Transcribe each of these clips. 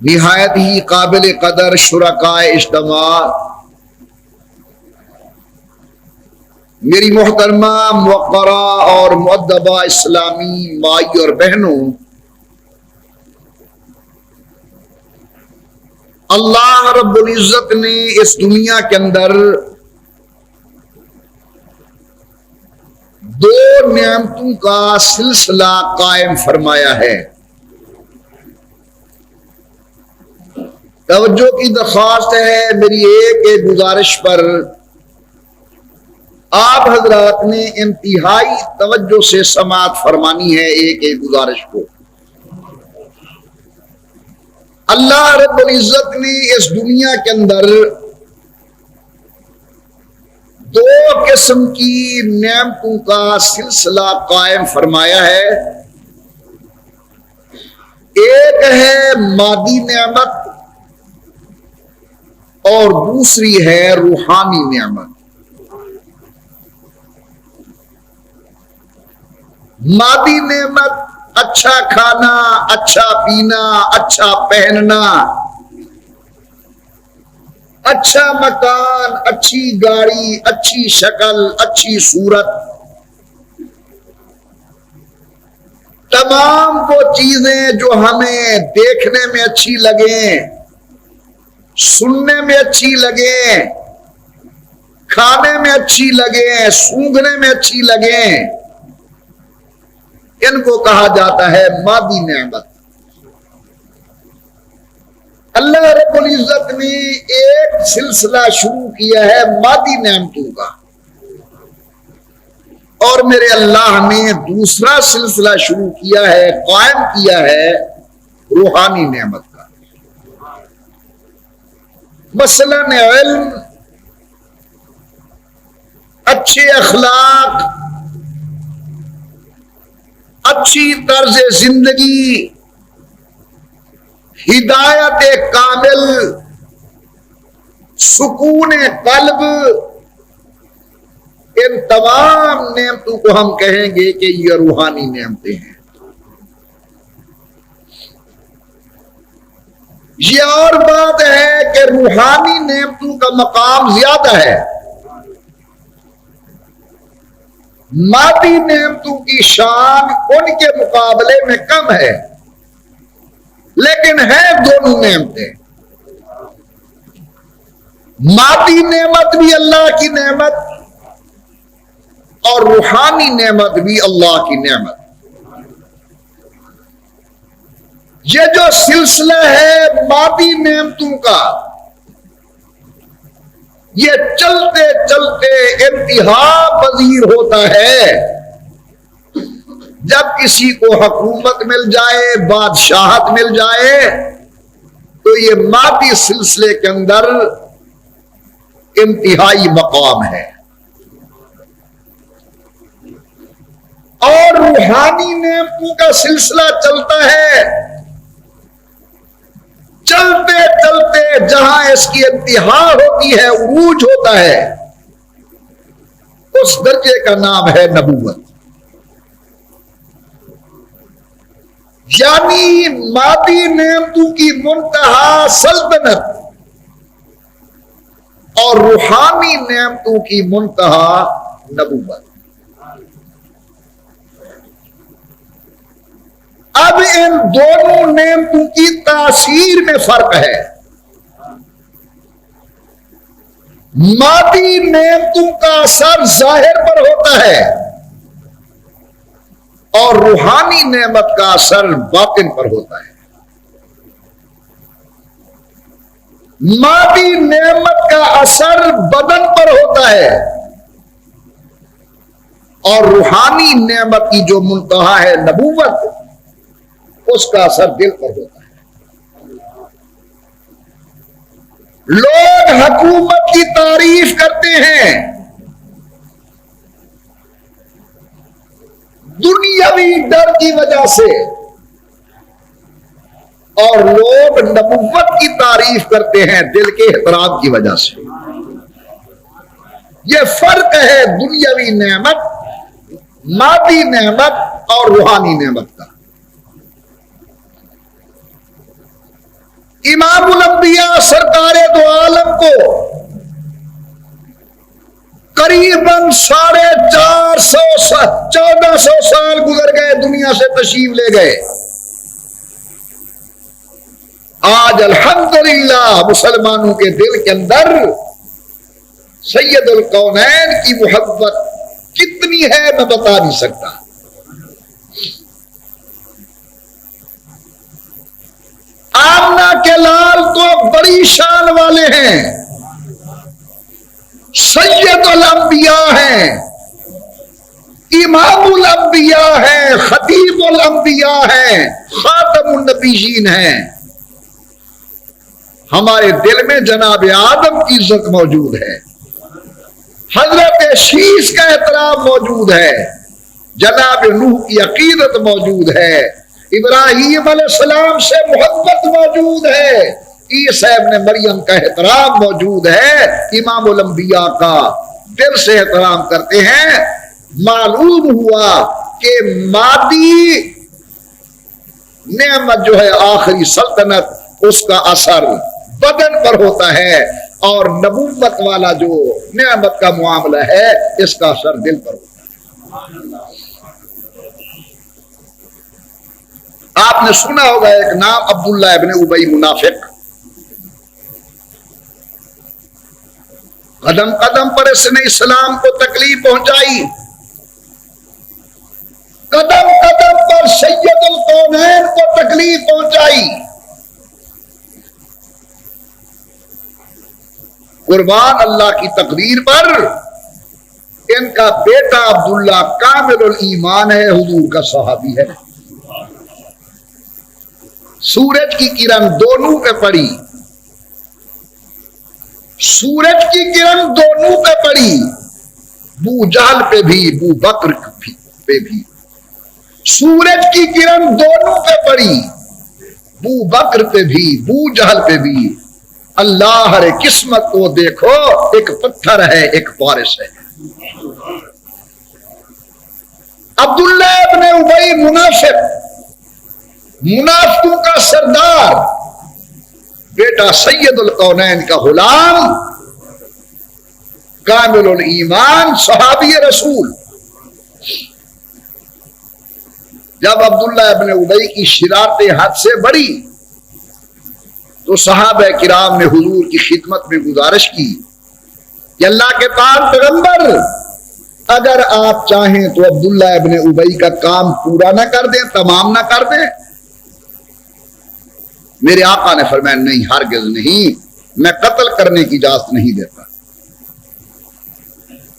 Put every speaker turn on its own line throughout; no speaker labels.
निहायत ही काबिल कदर शुरकाए इज्तिमा मेरी मोहतरमा मुवक्करा और मुअद्दबा इस्लामी माई और बहनों, अल्लाह रब्बुल इज्जत ने इस दुनिया के अंदर दो नेमतों का सिलसिला कायम फरमाया है। तवज्जो की दरख्वास्त है मेरी एक गुजारिश पर आप हजरात ने इंतहाई तवज्जो से समाअत फरमानी है। एक गुजारिश को अल्लाह रब्बुल इज्जत ने इस दुनिया के अंदर दो किस्म की नेमतों का सिलसिला कायम फरमाया है। एक है मादी नेमत और दूसरी है रूहानी नेमत। मादी नेमत अच्छा खाना, अच्छा पीना, अच्छा पहनना, अच्छा मकान, अच्छी गाड़ी, अच्छी शक्ल, अच्छी सूरत, तमाम वो चीजें जो हमें देखने में अच्छी लगे, सुनने में अच्छी लगे, खाने में अच्छी लगे, सूंघने में अच्छी लगे, इनको कहा जाता है मादी नेमत। अल्लाह रब्बुल इज्जत ने एक सिलसिला शुरू किया है मादी नेमतों का और मेरे अल्लाह ने दूसरा सिलसिला शुरू किया है, कायम किया है रूहानी नेमत का। मसलन इल्म, अच्छे अखलाक, अच्छी तर्ज जिंदगी, हिदायत कामिल, सुकून कल्ब, इन तमाम नेमतों को हम कहेंगे कि ये रूहानी नेमतें हैं। ये और बात है कि रूहानी नेमतों का मकाम ज्यादा है, मादी नेमतों की शान उनके मुकाबले में कम है, लेकिन है दोनों नेमतें। मादी नेमत भी अल्लाह की नेमत और रूहानी नेमत भी अल्लाह की नेमत। ये जो सिलसिला है मादी नेमतों का, ये चलते चलते इंतहा पजीर होता है। जब किसी को हुकूमत मिल जाए, बादशाहत मिल जाए, तो ये मादी सिलसिले के अंदर इंतहाई मकाम है। और रूहानी नेमतों का सिलसिला चलता है, चलते चलते जहां इसकी इंतहा होती है, उरूज होता है, उस दर्जे का नाम है नबूवत। यानी मादी नेमतों की मुंतहा सल्तनत और रूहानी नेमतों की मुंतहा नबूवत। अब इन दोनों नेमतों की तासीर में फर्क है। मादी नेमतों का असर जाहिर पर होता है और रूहानी नेमत का असर बातिन पर होता है। मादी नेमत का असर बदन पर होता है और रूहानी नेमत की जो मुंतहा है नबूवत, उसका असर दिल पर होता है। लोग हुकूमत की तारीफ करते हैं, दुनियावी डर की वजह से, और लोग नबुव्वत की तारीफ करते हैं दिल के एहतराम की वजह से। यह फर्क है दुनियावी नेमत, मादी नेमत और रूहानी नेमत का। इमामुल अंबिया सरकारे दो आलम को करीबन 1450 साल गुजर गए, दुनिया से तशरीफ ले गए। आज अल्हम्दुलिल्लाह मुसलमानों के दिल के अंदर सैयदुल कौनैन की मोहब्बत कितनी है मैं बता नहीं सकता। आमना के लाल तो बड़ी शान वाले हैं, सैयदुल अंबिया हैं, इमामुल अंबिया हैं, खतीबुल अंबिया हैं, खातमुन नबीयीन हैं। हमारे दिल में जनाब आदम की इज्जत मौजूद है, हजरत शीश का एहतराम मौजूद है, जनाब नूह की अकीदत मौजूद है, इब्राहीम अलैहिस्सलाम से मोहब्बत मौजूद है, ईसा इब्न मरियम का एहतराम मौजूद है, इमामुल अंबिया का दिल से एहतराम करते हैं। मालूम हुआ कि मादी नेमत जो है आखिरी सल्तनत, उसका असर बदन पर होता है, और नबूवत वाला जो नेमत का मामला है, इसका असर दिल पर होता है। आपने सुना होगा एक नाम, अब्दुल्लाह इब्न उबई मुनाफिक। कदम कदम पर इसने इस्लाम को तकलीफ पहुंचाई, कदम कदम पर सैयदुल कौनैन को तकलीफ पहुंचाई। कुर्बान अल्लाह की तकदीर पर इनका बेटा अब्दुल्ला कामिलुल ईमान है, हुजूर का सहाबी है। सूरज की किरण दोनों पे पड़ी, सूरज की किरण दोनों पे पड़ी, बू जहल पे भी, बू बकर पे भी। सूरज की किरण दोनों पे पड़ी, बू बकर पे भी, बू जहल पे भी। अल्लाह रे किस्मत को देखो, एक पत्थर है एक बारिश है। अब्दुल्ला इब्ने उबई मुनाफिक, मुनाफिकों का सरदार, बेटा सैयदुल कौनैन का गुलाम, कामिलुल ईमान, सहाबी रसूल। जब अब्दुल्ला इब्ने उबई की शरारतें हद से बढ़ी तो सहाबा किराम ने हुजूर की खिदमत में गुजारिश की कि अल्लाह के पाक पैगंबर, अगर आप चाहें तो अब्दुल्ला इब्ने उबई का काम पूरा ना कर दें, तमाम ना कर दें। मेरे आका ने फरमाया नहीं, हरगिज़ नहीं, मैं कत्ल करने की इजाजत नहीं देता।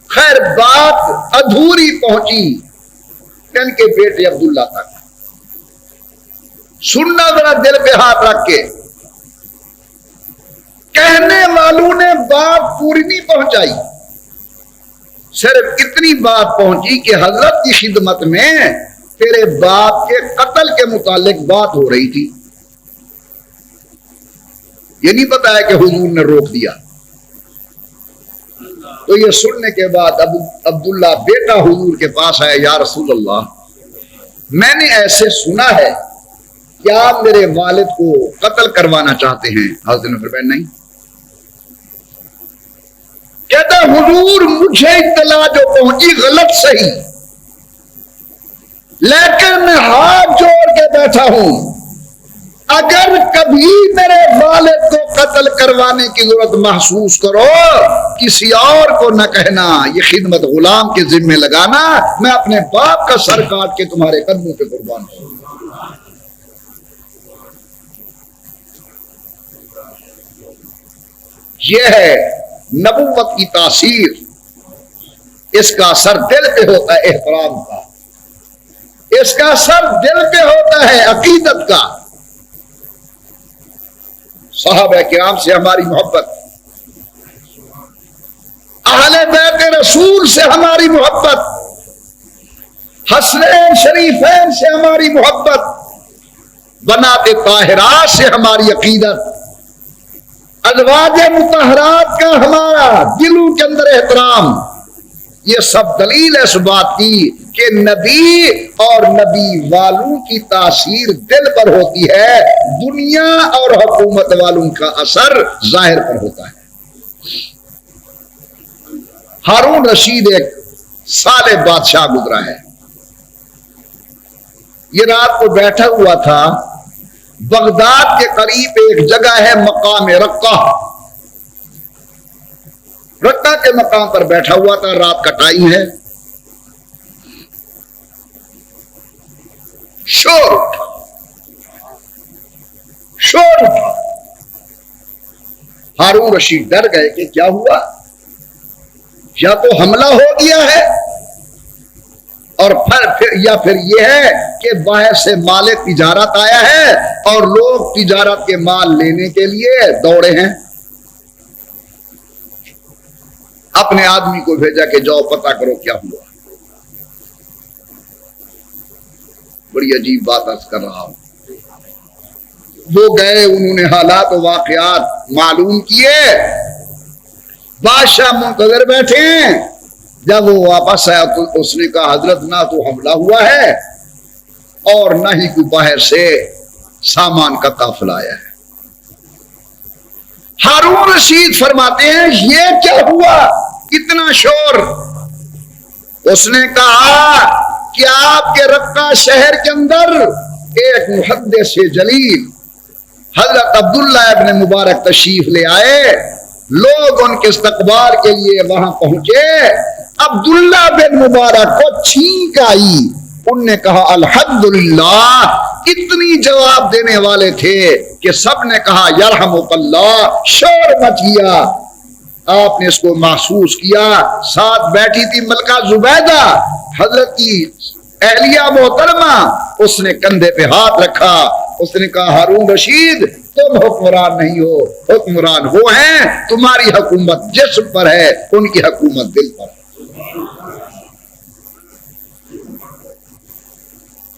खैर बात अधूरी पहुंची इनके बेटे अब्दुल्ला तक। सुनना जरा दिल पे हाथ रख के, कहने वालों ने बात पूरी नहीं पहुंचाई, सिर्फ इतनी बात पहुंची कि हजरत की खिदमत में तेरे बाप के कत्ल के मुतालिक बात हो रही थी। ये नहीं बताया कि हुजूर ने रोक दिया। तो ये सुनने के बाद अब्दुल्ला बेटा हुजूर के पास आया, या रसूल अल्लाह, मैंने ऐसे सुना है कि आप मेरे वालिद को कत्ल करवाना चाहते हैं। हज़रत ने फरमाया नहीं। कहता हुजूर मुझे इत्तला जो पहुंची गलत सही, लेकिन मैं हाथ जोड़ के बैठा हूं, अगर कभी मेरे वालिद को कत्ल करवाने की जरूरत महसूस करो, किसी और को न कहना, ये खिदमत गुलाम के जिम्मे लगाना, मैं अपने बाप का सर काट के तुम्हारे कदमों पे कुर्बान करूं। यह है नबुव्वत की तासीर, इसका असर दिल पे होता है एहतराम का, इसका असर दिल पे होता है अकीदत का। सहाबा किराम से हमारी मोहब्बत, अहले बैत रसूल से हमारी मोहब्बत, हसनैन शरीफैन से हमारी मोहब्बत, बनाते ताहिरात से हमारी अकीदत, अज़वाजे मुतहरात का हमारा दिलों के अंदर एहतराम, ये सब दलील है इस बात की कि नबी और नबी वालों की तासीर दिल पर होती है, दुनिया और हुकूमत वालों का असर जाहिर पर होता है। हारून रशीद एक साले बादशाह गुजरा है। ये रात को बैठा हुआ था, बगदाद के करीब एक जगह है मकाम रक्का, रक्का के मकाम पर बैठा हुआ था। रात का टाइम है, शोर उठा, शोर उठा। हारून रशीद डर गए कि क्या हुआ, या तो हमला हो गया है और फिर यह है कि बाहर से माले तिजारत आया है और लोग तिजारत के माल लेने के लिए दौड़े हैं। अपने आदमी को भेजा कि जाओ पता करो क्या हुआ। बड़ी अजीब बात अर्ज कर रहा हूं। वो गए, उन्होंने हालात और वाकयात मालूम किए, बादशाह मुंतजर बैठे हैं। जब वो वापस आया तो उसने कहा हजरत ना तो हमला हुआ है और ना ही कोई बाहर से सामान का काफिला आया है। हारून रशीद फरमाते हैं ये क्या हुआ, इतना शोर। उसने कहा कि आपके रक्का शहर के अंदर एक मुहद्दिस जलील हजरत अब्दुल्ला इब्ने मुबारक तशरीफ ले आए, लोग उनके इस्तकबाल के लिए वहां पहुंचे। अब्दुल्ला बिन मुबारक को छींक आई, उनने कहा अल्हम्दुलिल्लाह। इतनी जवाब देने वाले थे कि सबने कहा यरहमुकल्लाह, शोर मच गया। आपने इसको महसूस किया। साथ बैठी थी मलका जुबैदा, हजरत की अहलिया मोहतरमा, उसने कंधे पे हाथ रखा। उसने कहा हारून रशीद तुम हुक्मरान नहीं हो, हुक्मरान वो हैं, तुम्हारी हुकूमत जिस्म पर है, उनकी हुकूमत दिल पर है।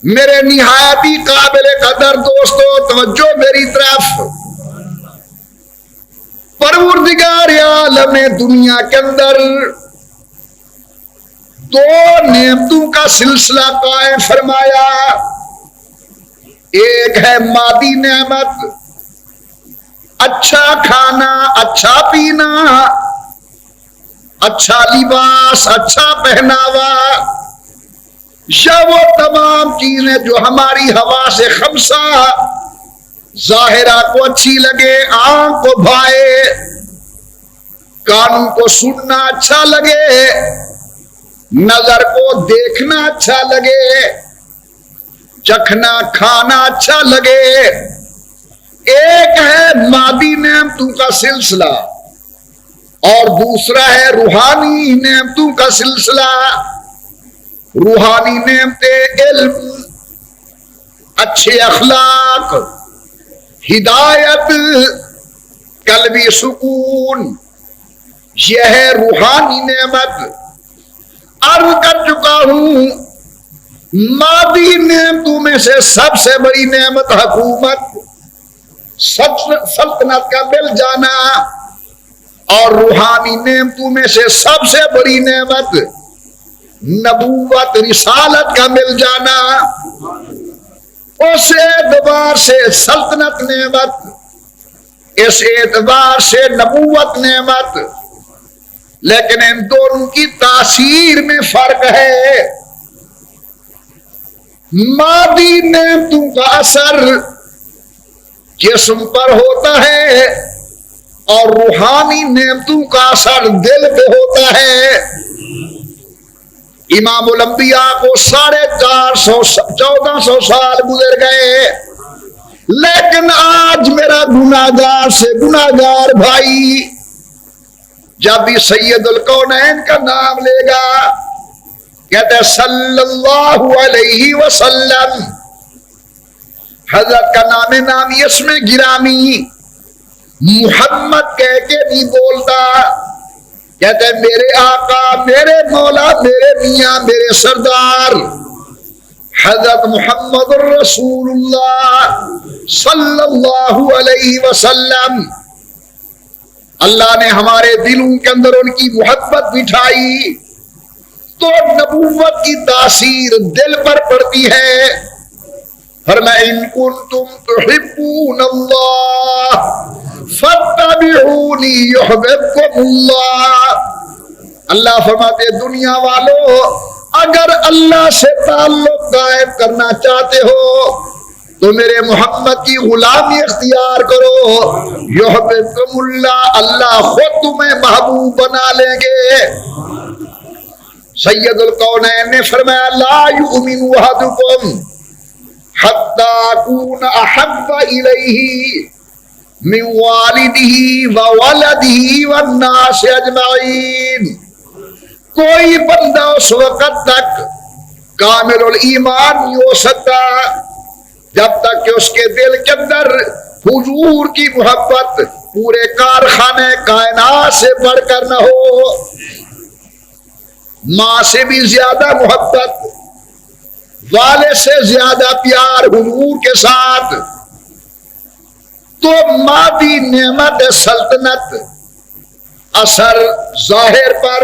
मेरे निहायती काबिल कदर दोस्तों, तवज्जो मेरी तरफ। परवरदिगार आलम दुनिया के अंदर दो नेमतों का सिलसिला कायम फरमाया। एक है मादी नेमत, अच्छा खाना, अच्छा पीना, अच्छा लिबास, अच्छा पहनावा, या वो तमाम चीजें जो हमारी हवा से खमसा जाहिरा को अच्छी लगे, आंख को भाए, कानों को सुनना अच्छा लगे, नजर को देखना अच्छा लगे, चखना खाना अच्छा लगे। एक है मादी नेमतों का सिलसिला और दूसरा है रूहानी नेमतों का सिलसिला। रूहानी नेमते इल्म, अच्छे अखलाक, हिदायत, कल्बी सुकून, यह है रूहानी नेमत। अर्ज कर चुका हूं, मादी नेमतों में से सबसे बड़ी नेमत हुकूमत, सल्तनत का मिल जाना, और रूहानी नेमतों में से सबसे बड़ी नेमत नबूवत, रिसालत का मिल जाना। उस एतबार से सल्तनत नेमत, इस एतबार से नबूवत नेमत, लेकिन इन दोनों की तासीर में फर्क है। मादी नेमतों का असर जिस्म पर होता है और रूहानी नेमतों का असर दिल पे होता है। इमामुल अंबिया को 1450 साल गुजर गए, लेकिन आज मेरा गुनाहगार से गुनाहगार भाई जब भी सैयदुल कौनैन का नाम लेगा, कहते सल्लल्लाहु अलैहि वसल्लम, हजरत का नाम इसमें गिरामी मुहम्मद कह के नहीं बोलता। कहते मेरे आका, मेरे मौला, मेरे मियां, मेरे सरदार हजरत मोहम्मद रसूलुल्लाह सल्लल्लाहु अलैहि वसल्लम। अल्लाह ने हमारे दिलों के अंदर उनकी मोहब्बत बिठाई तो नबूवत की तासीर दिल पर पड़ती है। फरमाया इन कुंतुम तुहिब्बूनल्लाह फत्तबिऊनी युहिब्बुकुमुल्लाह। अल्लाह फरमाते दुनिया वालों, अगर अल्लाह से ताल्लुक कायम करना चाहते हो तो मेरे मोहम्मद की गुलामी इख्तियार करो, युहिब्बुकुमुल्लाह, अल्लाह खुद तुम्हें महबूब बना लेंगे। सैयदुल कौनैन ने फरमाया ला युमिनु अहदुकुम हत्ता अकून अहब्बा इलैहि मिन वालिदिही व वलदिही वन्नास अजमाइन। कोई बंदा उस वक्त तक कामिलुल ईमान नहीं हो सकता जब तक कि उसके दिल के अंदर हुजूर की मोहब्बत पूरे कारखाने कायनात से बढ़कर न हो। मां से भी ज्यादा मोहब्बत, वाले से ज्यादा प्यार हुजूर के साथ। तो मादी नेमत सल्तनत असर जाहिर पर,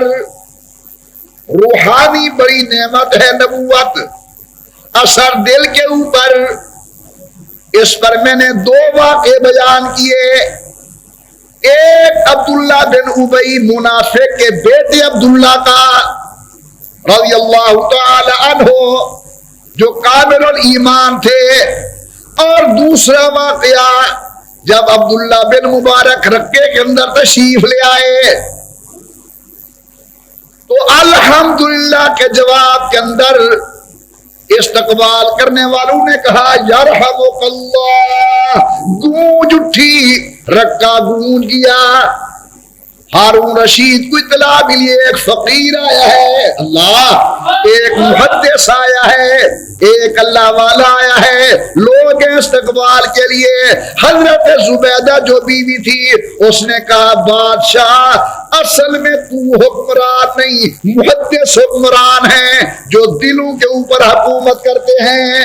रूहानी बड़ी नेमत है नबूवत, असर दिल के ऊपर। इस पर मैंने दो वाक़े बयान किए। एक अब्दुल्ला बिन उबई मुनाफिक के बेटे अब्दुल्ला का रज़ियल्लाहु ताला अन्हु जो कामिलुल ईमान थे, और दूसरा वाक़या जब अब्दुल्ला बिन मुबारक रक्के के अंदर तशरीफ ले आए तो अल्हम्दुलिल्लाह के जवाब के अंदर इस्तकबाल करने वालों ने कहा यरहमुकल्लाह, गूंज उठी, रक्का गूंज गया। हारून रशीद को इतला मिली एक फकीर आया है, अल्लाह एक मुहद्दिस आया है, एक अल्लाह वाला आया है, लोग इस्तकबाल के लिए। हजरत जुबैदा जो बीवी थी उसने कहा बादशाह असल में तू हुक्मरान नहीं, मुहद्दिस हुक्मरान है जो दिलों के ऊपर हुकूमत करते हैं।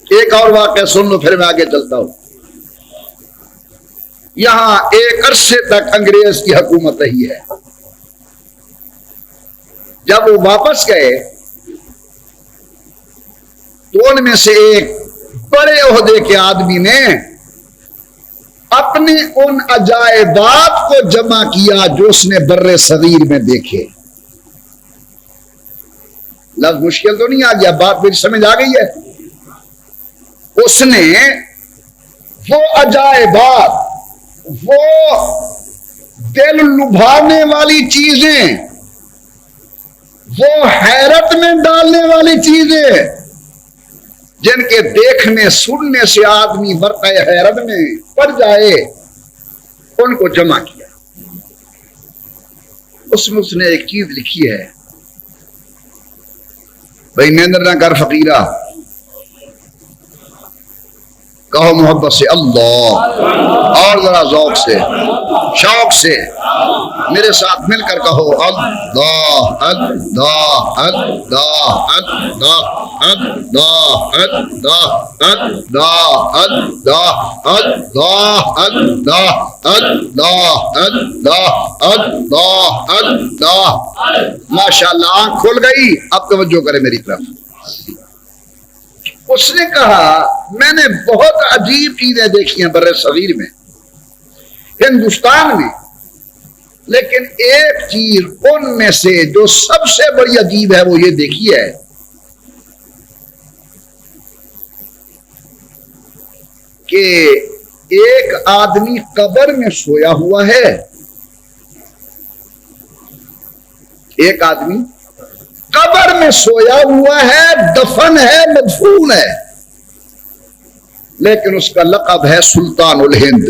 एक और वाक़या सुन लो फिर मैं आगे चलता हूं। यहां एक अरसे तक अंग्रेज की हुकूमत रही है। जब वो वापस गए तो उनमें से एक बड़े ओहदे के आदमी ने अपने उन अजायबात को जमा किया जो उसने बर्रे सगीर में देखे। लफ्ज मुश्किल तो नहीं आ गया, बात मेरी समझ आ गई है। उसने वो अजायबात, वो दिल लुभाने वाली चीजें, वो हैरत में डालने वाली चीजें जिनके देखने सुनने से आदमी बरक़े हैरत में पड़ जाए, उनको जमा किया। उसमें उसने एक चीज लिखी है, भाई निंदर ना कर फकीरा, कहो मोहब्बत से अल्लाह, और जरा ज़ौक़ से शौक से मेरे साथ मिलकर कहो अल्लाह अल्लाह अल्लाह अल्लाह अल्लाह अल्लाह अल्लाह अल्लाह अल्लाह अल्लाह अल्लाह अल्लाह अल्लाह अल्लाह। माशाअल्लाह आंख खुल गई, अब तवज्जो करें मेरी तरफ। उसने कहा मैंने बहुत अजीब चीजें देखी हैं बर्रे सगीर में, हिंदुस्तान में, लेकिन एक चीज उनमें से जो सबसे बड़ी अजीब है वो ये देखी है कि एक आदमी कब्र में सोया हुआ है। एक आदमी कब्र में सोया हुआ है, दफन है, मदफून है, लेकिन उसका लक़ब है सुल्तानुल हिंद।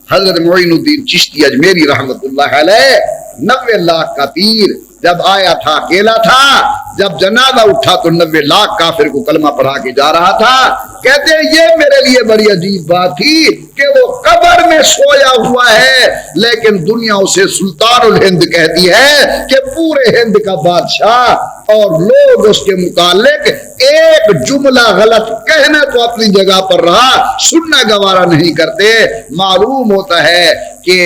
हजरत मोइनुद्दीन चिश्ती अजमेरी रहमतुल्लाह अलैह 90 लाख का पीर जब आया था, अकेला था, जब जनाजा उठा तो 90 लाख काफिर को कलमा पढ़ा के जा रहा था। कहते हैं ये मेरे लिए बड़ी अजीब बात थी कि वो कब्र में सोया हुआ है लेकिन दुनिया उसे सुल्तानुल हिंद कहती है कि पूरे हिंद का बादशाह, और लोग उसके मुतालिक एक जुमला गलत कहना तो अपनी जगह पर रहा, सुनना गवारा नहीं करते। मालूम होता है कि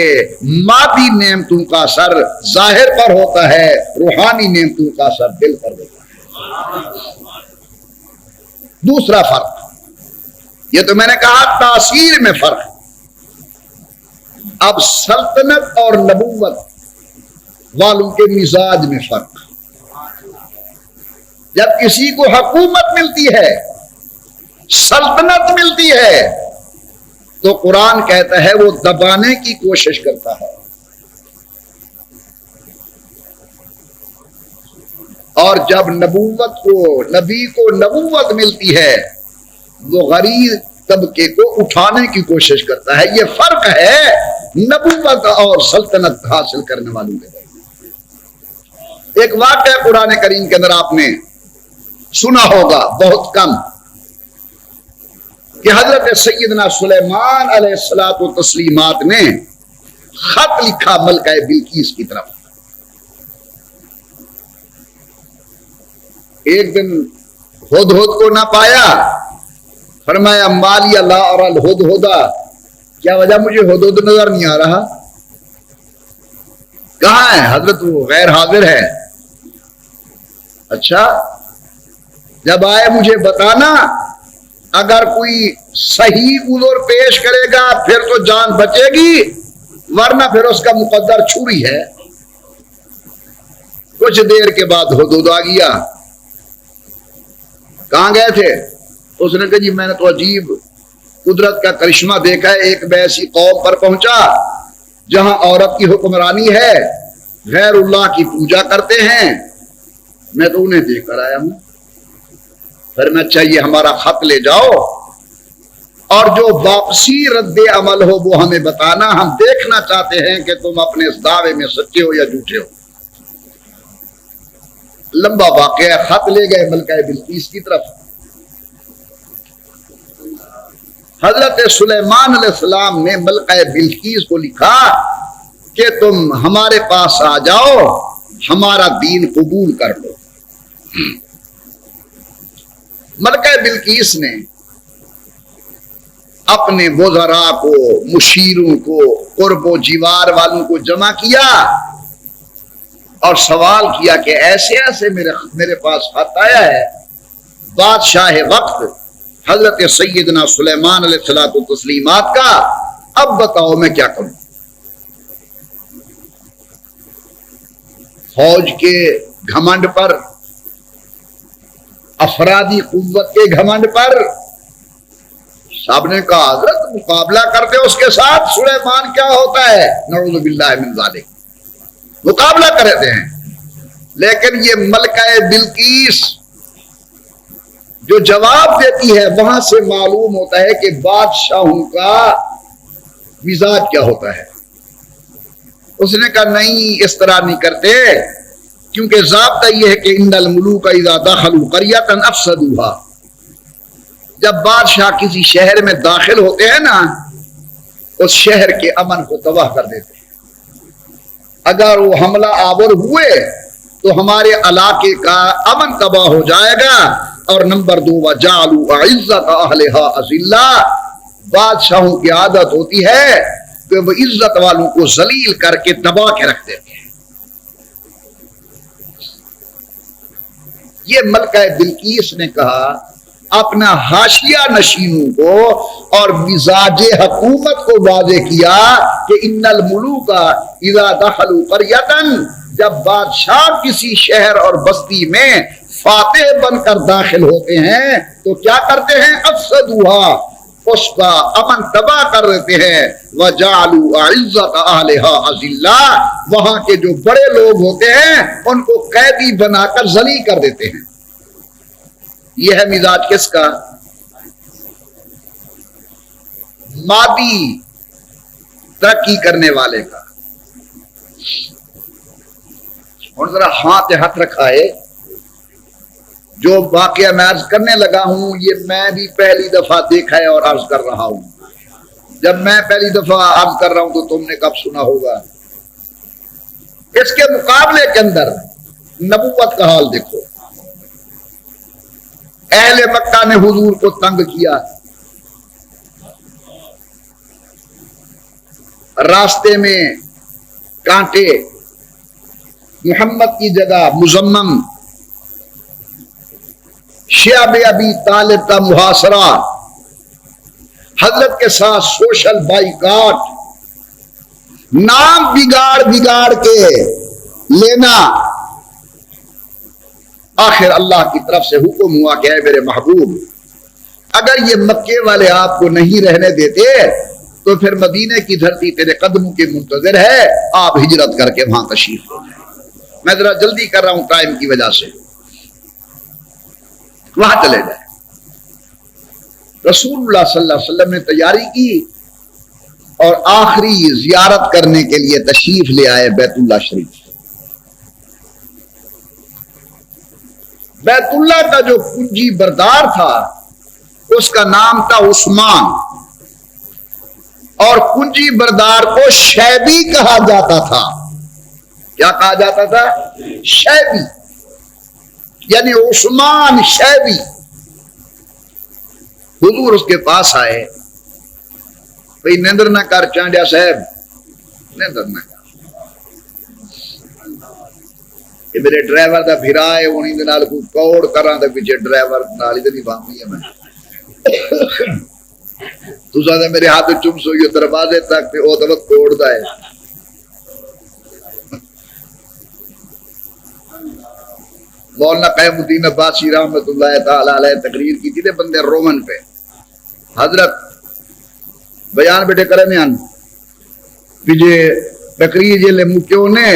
मादी नेमतों का असर जाहिर पर होता है, रूहानी नेमतों का असर दिल पर होता है। दूसरा फर्क, ये तो मैंने कहा तासीर में फर्क। अब सल्तनत और नबूवत वालों के मिजाज में फर्क। जब किसी को हुकूमत मिलती है, सल्तनत मिलती है, तो कुरान कहता है वो दबाने की कोशिश करता है, और जब नबूवत को, नबी को नबूवत मिलती है, वो गरीब तबके को उठाने की कोशिश करता है। ये फर्क है नबूवत और सल्तनत हासिल करने वालों के। एक वाक़या कुरान करीम के अंदर आपने सुना होगा बहुत कम, कि हजरत सैयदना सुलेमान अलैहिस्सलातु तस्लीमात ने खत लिखा मलका बिल्कीस की तरफ। एक दिन हुदहुद को ना पाया, फरमाया मालिया ला अरल हुदहुदा, क्या वजह मुझे हुदहुद नजर नहीं आ रहा, कहां है हजरत, वो गैर हाजिर है। अच्छा, जब आए मुझे बताना, अगर कोई सही उज़र पेश करेगा फिर तो जान बचेगी, वरना फिर उसका मुकद्दर छुरी है। कुछ देर के बाद हुदहुद आ गया। कहां गए थे? उसने कहा जी मैंने तो अजीब कुदरत का करिश्मा देखा है, एक ऐसी कौम पर पहुंचा जहां औरत की हुक्मरानी है, गैरुल्लाह की पूजा करते हैं, मैं तो उन्हें देखकर आया हूं। फिर मैं चाहिए हमारा खत ले जाओ और जो वापसी रद्द अमल हो वो हमें बताना, हम देखना चाहते हैं कि तुम अपने इस दावे में सच्चे हो या झूठे हो। लंबा वाकया। खत ले गए मलका बिल्कीस की तरफ। हजरत सुलेमान अलैहिस्सलाम ने मलका बिल्कीस को लिखा कि तुम हमारे पास आ जाओ, हमारा दीन कबूल कर लो। मलका बिल्कीस ने अपने वज़रा को, मुशीरों को, कुर्बो जीवार वालों को जमा किया और सवाल किया कि ऐसे ऐसे मेरे पास खत आया है बादशाह वक्त हजरत सैयदना सुलेमान अलैहिस्सलातु तस्लीमात का, अब बताओ मैं क्या करूं। फौज के घमंड पर, अफरादी कुव्वत के घमंड पर सबने कहा हजरत मुकाबला करते उसके साथ। सुलेमान क्या होता है, नऊज़ु बिल्लाहि मिन ज़ालिक, मुकाबला करते हैं। लेकिन ये मलका बिल्कीस जो जवाब देती है वहां से मालूम होता है कि बादशाहों का मिजाज क्या होता है। उसने कहा नहीं, इस तरह नहीं करते, क्योंकि ज़ाब्ता यह है कि इन्नल मुलूक इज़ा दखलू क़रियतन अफ़सदूहा, जब बादशाह किसी शहर में दाखिल होते हैं ना, उस शहर के अमन को तबाह कर देते हैं। अगर वो हमला आवर हुए तो हमारे इलाके का अमन तबाह हो जाएगा। और नंबर 2, वजालू इज्जत अहलिहा अज़िल्ला, बादशाहों की आदत होती है कि वो इज्जत वालों को जलील करके दबा के रख देते हैं। ये मलका बिल्कीस ने कहा अपना हाशिया नशीनों को और मिजाजे हुकूमत को वाज़े किया कि इन्नल मुलूका इज़ा दखलू क़रियतन, जब बादशाह किसी शहर और बस्ती में फातेह बनकर दाखिल होते हैं तो क्या करते हैं, अफ़सदूहा, उसका अमन तबाह कर देते हैं। वजालू इज्जत अहलिहा अज़िल्ला, वहां के जो बड़े लोग होते हैं उनको कैदी बनाकर जलील कर देते हैं। यह है मिजाज किसका, मादी तरक्की करने वाले का। और जरा हाथ रखाए, जो वाकया मैं अर्ज करने लगा हूं ये मैं भी पहली दफा देखा है और अर्ज कर रहा हूं। जब मैं पहली दफा अर्ज कर रहा हूं तो तुमने कब सुना होगा। इसके मुकाबले के अंदर नबूवत का हाल देखो। अहले मक्का ने हुजूर को तंग किया, रास्ते में कांटे, मोहम्मद की जगह मुजम्मम, शियाब अबी तालिब का मुहासरा, हजरत के साथ सोशल बाइकाट, नाम बिगाड़ के लेना। आखिर अल्लाह की तरफ से हुक्म हुआ कि है मेरे महबूब, अगर ये मक्के वाले आपको नहीं रहने देते तो फिर मदीने की धरती तेरे कदमों के मुंतज़िर है, आप हिजरत करके वहां तशरीफ ले जाए। मैं जरा जल्दी कर रहा हूं टाइम की वजह से, वहां चले जाए। रसूलुल्लाह सल्लल्लाहु अलैहि वसल्लम ने तैयारी की और आखिरी जियारत करने के लिए तशरीफ ले आए बैतुल्लाह शरीफ। बैतुल्लाह का जो कुंजी बरदार था उसका नाम था उस्मान, और कुंजी बरदार को शैबी कहा जाता था। क्या कहा जाता था, शैबी, यानी उस्मान शैबी। हुजूर उसके पास आए, भाई निंद्र ना कर चांडिया साहब, निंद्र ना कर, ये मेरे ड्राइवर का फिरा है, उन्हीं दे नाल कोई कौड़ करा दे पीछे ड्राइवर नाल ही नहीं बांधी है मैं। तुसा तो मेरे हाथ चुम सोइयो दरवाजे तक ते ओ तो कोड़दा है। मौलाना क़यामुद्दीन अब्बासी रहमतुल्लाह तआला अलैह तकरीर की थी बंदे रोमन पे। हजरत बयान बेटे करे न्यान विजे तकरीर जेले मुक्यो ने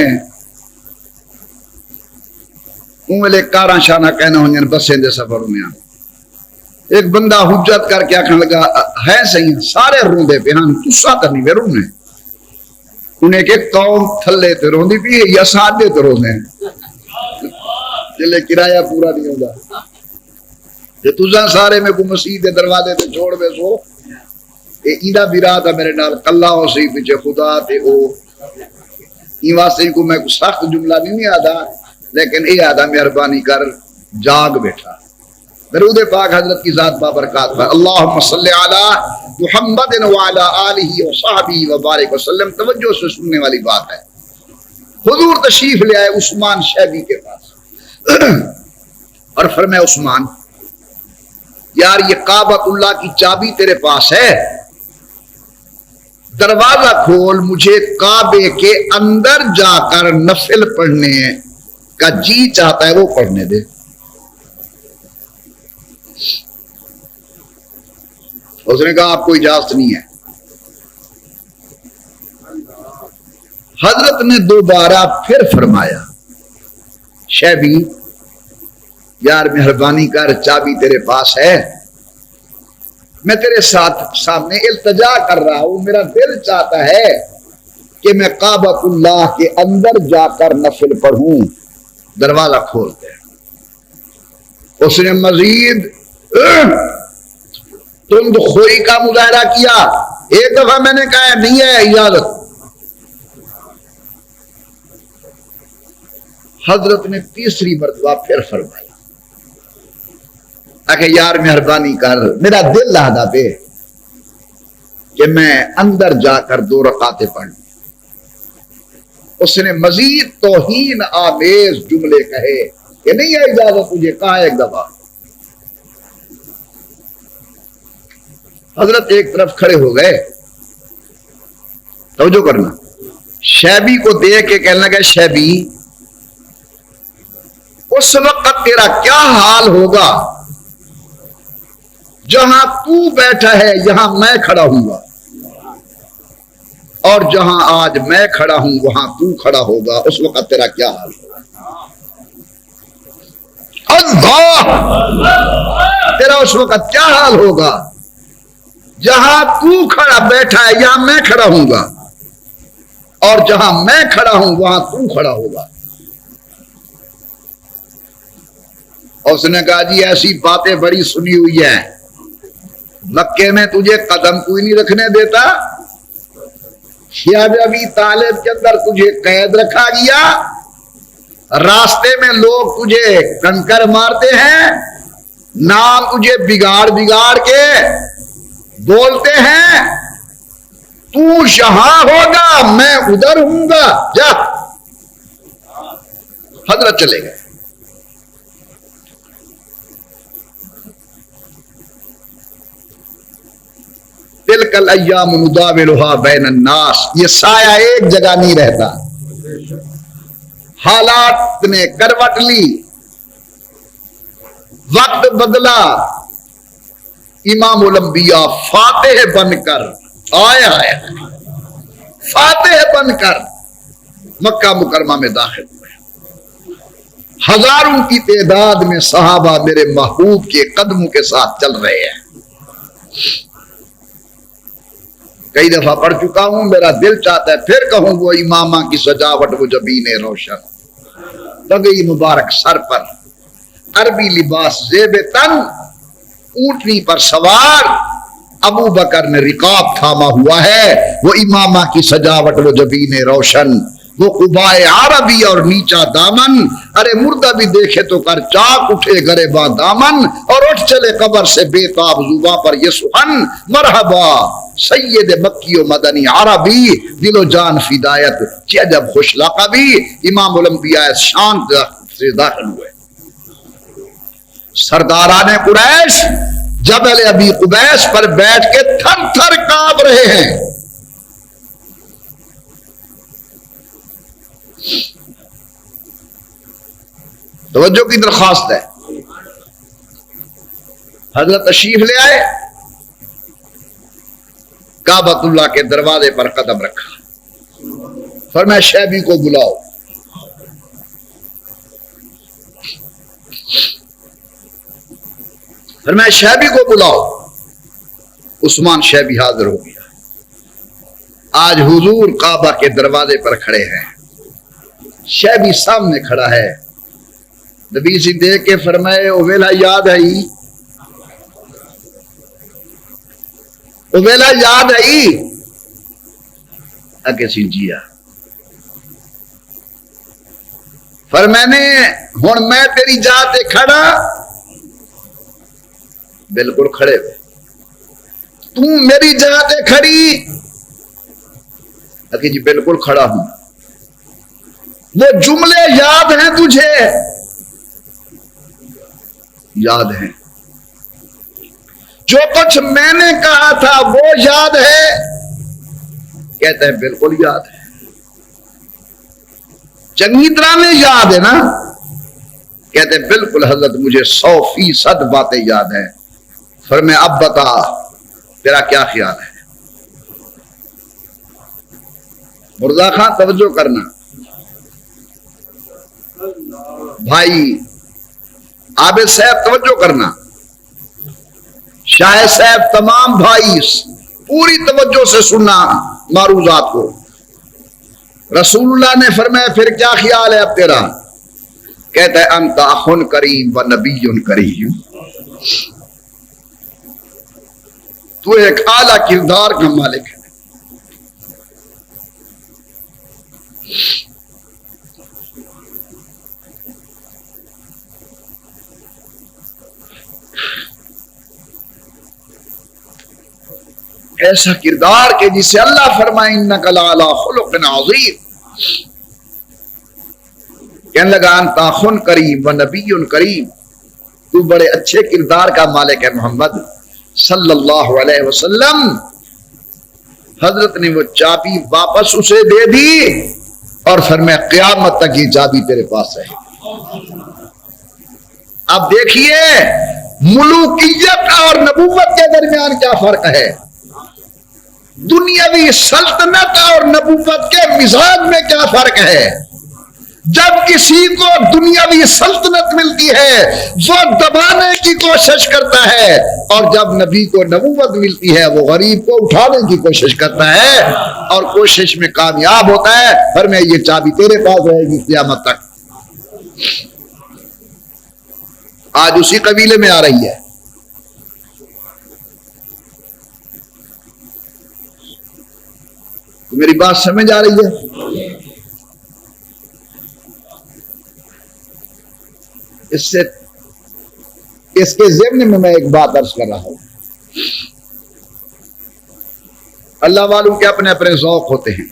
उंगले कारा शाना कहना होने बसें दे सफर में एक बंदा हुज्जत करके आखने लगा है सही सारे रोंदे पे हाँ तुसा तो नहीं वे रोने उन्हें के कौम थले ते रोंदी पी या सादे ते रोंदे जिले किराया पूरा नहीं होगा जे तुझा सारे में को मसीह के दरवाजे ते छोड़ दे सो ए ईदा बिरा था मेरे नाल कल्ला हो सी पीछे खुदा ते ओ ई वास्ते को मैं सख्त जुमला नहीं आदा लेकिन ये आदा मेहरबानी कर जाग बैठा दरूद पाक हजरत की जात बाबरकात पर अल्लाहुम्मा सल्ली अला मुहम्मद व अला आलिहि व सहबिहि व बारिक वसल्लम। तवज्जो से सुनने वाली बात है। हुजूर तशरीफ ले आए उस्मान शैबी के पास और फरमाया उस्मान यार ये काबतुल्लाह की चाबी तेरे पास है, दरवाजा खोल, मुझे काबे के अंदर जाकर नफिल पढ़ने का जी चाहता है वो पढ़ने दे। उसने कहा आपको इजाजत नहीं है। हजरत ने दोबारा फिर फरमाया शैबी यार मेहरबानी कर चाबी तेरे पास है, मैं तेरे साथ सामने इल्तजा कर रहा हूं, मेरा दिल चाहता है कि मैं काबतुल्लाह के अंदर जाकर नफिल पढ़ूं, दरवाजा खोल दे। उसने मजीद तुम खोई का मुजाहरा किया। एक दफा मैंने कहा नहीं है इजाजत। हजरत ने तीसरी मरतबा फिर फरमाया आके यार मेहरबानी कर, मेरा दिल लादा पे कि मैं अंदर जाकर 2 रकातें पढ़। उसने मजीद तौहीन आमेज जुमले कहे कि नहीं है इजाजत तुझे, कहा एक दफा। हजरत एक तरफ खड़े हो गए, तवज्जो करना, शैबी को देख के कहने लगा शैबी उस वक्त तेरा क्या हाल होगा जहां तू बैठा है यहां मैं खड़ा हूंगा, और जहां आज मैं खड़ा हूं वहां तू खड़ा होगा, उस वक्त तेरा क्या हाल होगा। अल्लाह तेरा उस वक्त क्या हाल होगा जहां तू खड़ा बैठा है यहां मैं खड़ा हूंगा, और जहां मैं खड़ा हूं वहां तू खड़ा होगा। और उसने कहा जी ऐसी बातें बड़ी सुनी हुई है, मक्के में तुझे कदम कोई नहीं रखने देता, अभी तालिब के अंदर तुझे कैद रखा गया, रास्ते में लोग तुझे कंकर मारते हैं, नाम तुझे बिगाड़ बिगाड़ के बोलते हैं, तू यहां होगा मैं उधर हूंगा, जा। हजरत चले गए। तिलकल अय्याम नुदाविलुहा बैन अन्नास, ये साया एक जगह नहीं रहता, हालात ने करवट ली, वक्त बदला, इमाम उलंबिया फातेह बनकर आया है, फातेह बनकर मक्का मुकरमा में दाखिल हुए। हजारों की तादाद में सहाबा मेरे महबूब के कदमों के साथ चल रहे हैं। कई दफा पढ़ चुका हूं, मेरा दिल चाहता है फिर कहूं वो इमामा की सजावट वो जबीने रोशन, तगई मुबारक सर पर, अरबी लिबास जेबे तन, ऊंटनी पर सवार, अबू बकर ने रिकाब थामा हुआ है, वो इमामा की सजावट वो जबीने रोशन, वो कुबाए आरबी और नीचा दामन, अरे मुर्दा भी देखे तो कर चाक उठे गरेबा दामन, और उठ चले कब्र से बेताब जुबा पर ये सुहन, मरहबा सैयद मक्की व मदनी अरबी, दिलो जान फिदायत जब खुश लक़बी, इमाम उलंबिया शान से दाखिल हुए। सरदाराने कुरैश जबल अबी कुबैस पर बैठ के थर थर कांप रहे हैं। तवज्जो की दरख्वास्त है। हजरत तशरीफ ले आए, काबतुल्लाह के दरवाजे पर कदम रखा, फरमाया शैबी को बुलाओ। फिर मैं शैबी को बुलाओ। उस्मान शैबी हाजिर हो गया। आज हुजूर काबा के दरवाजे पर खड़े हैं, शैबी सामने खड़ा है। नबी से देख के फरमाए, ओ वेला याद है, ओ वेला याद है। अगे सी जिया पर मैंने हुण मैं तेरी जाते खड़ा, बिल्कुल खड़े हुए। तू मेरी जाते खड़ी, अगे जी बिल्कुल खड़ा हूं। वो जुमले याद हैं तुझे? याद है। जो कुछ मैंने कहा था वो याद है? कहते हैं बिल्कुल याद है। चंगी तरह में याद है ना? कहते हैं बिल्कुल हजरत, मुझे 100% बातें याद है। फिर मैं अब बता, तेरा क्या ख्याल है? मुर्जा खान तवज्जो करना भाई, आबिद साहब तवज्जो करना, शाह साहब, तमाम भाई पूरी तवज्जो से सुनना मारूजात को। रसूलुल्लाह ने फरमाया, फिर क्या ख्याल है अब तेरा? कहता है, अंता अखुन करीम व नबीयुन करीम, तू एक आला किरदार का मालिक है। ऐसा किरदार के जिसे अल्लाह फरमाए, इन्नका लअला खुलुकिन अज़ीम। कहने लगा, अंता खुन करीम व नबीयुन करीम, तू बड़े अच्छे किरदार का मालिक है मोहम्मद सल्लल्लाहु अलैहि वसल्लम। हजरत ने वो चाबी वापस उसे दे दी और फिर मैं क़यामत तक ये चाबी तेरे पास है। अब देखिए मुलूकियत और नबूवत के दरमियान क्या फर्क है। दुनियावी सल्तनत और नबूवत के मिजाज में क्या फर्क है। जब किसी को दुनियावी सल्तनत मिलती है वो दबाने की कोशिश करता है, और जब नबी को नबूवत मिलती है वो गरीब को उठाने की कोशिश करता है और कोशिश में कामयाब होता है। फिर मैं ये चाबी तेरे पास रहेगी क़यामत तक। आज उसी कबीले में आ रही है। तो मेरी बात समझ आ रही है? इससे इसके ज़िम्न में मैं एक बात अर्ज कर रहा हूं। अल्लाह वालों के अपने अपने ज़ौक़ होते हैं।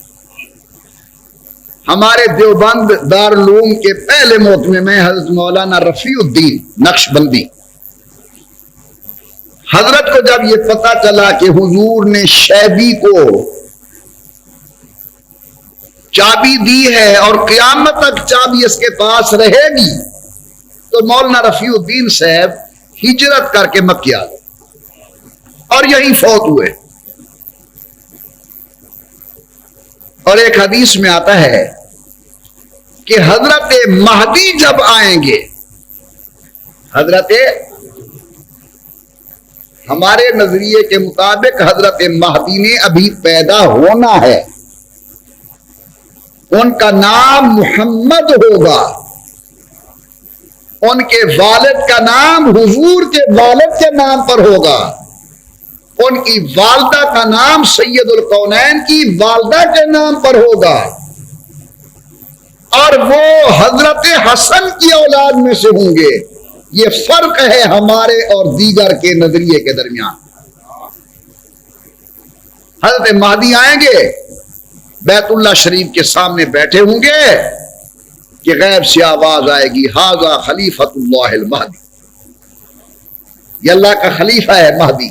हमारे देवबंद दारुल के पहले मोहतमे में हजरत मौलाना रफीउद्दीन नक्शबंदी, हजरत को जब यह पता चला कि हुजूर ने शैबी को चाबी दी है और क़यामत तक चाबी इसके पास रहेगी, तो मौलाना रफीउद्दीन साहब हिजरत करके मक्के आ गए और यहीं फौत हुए। और एक हदीस में आता है कि हजरत महदी जब आएंगे, हमारे नजरिए के मुताबिक हजरत महदी ने अभी पैदा होना है। उनका नाम मुहम्मद होगा। उनके वालिद का नाम हुजूर के वालिद के नाम पर होगा। उनकी वालदा का नाम सैयदुल कौनैन की वालदा के नाम पर होगा। और वो हजरत हसन की औलाद में से होंगे। ये फर्क है हमारे और दीगर के नजरिए के दरमियान। हजरत महदी आएंगे, बैतुल्लाह शरीफ के सामने बैठे होंगे कि गैब से आवाज आएगी, हाजा खलीफतुल्लाहिल महदी, ये अल्लाह का खलीफा है महदी।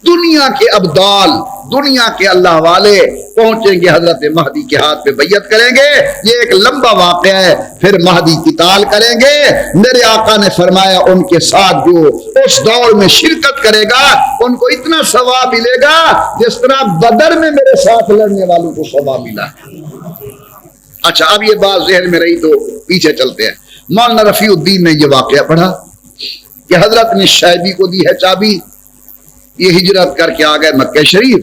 दुनिया के अब्दाल, दुनिया के अल्लाह वाले पहुंचेंगे, हजरत महदी के हाथ पे बैयत करेंगे। ये एक लंबा वाक़या है। फिर महदी किताल करेंगे। मेरे आका ने फरमाया, उनके साथ जो उस दौर में शिरकत करेगा उनको इतना सवाब मिलेगा जिस तरह बदर में मेरे साथ लड़ने वालों को सवाब मिला। अच्छा, अब ये बात ज़हन में रही तो पीछे चलते हैं। मौलाना रफीउद्दीन ने ये वाक़या पढ़ा कि हजरत ने शैबी को दी है चाबी, ये हिजरत करके आ गए मक्के शरीफ।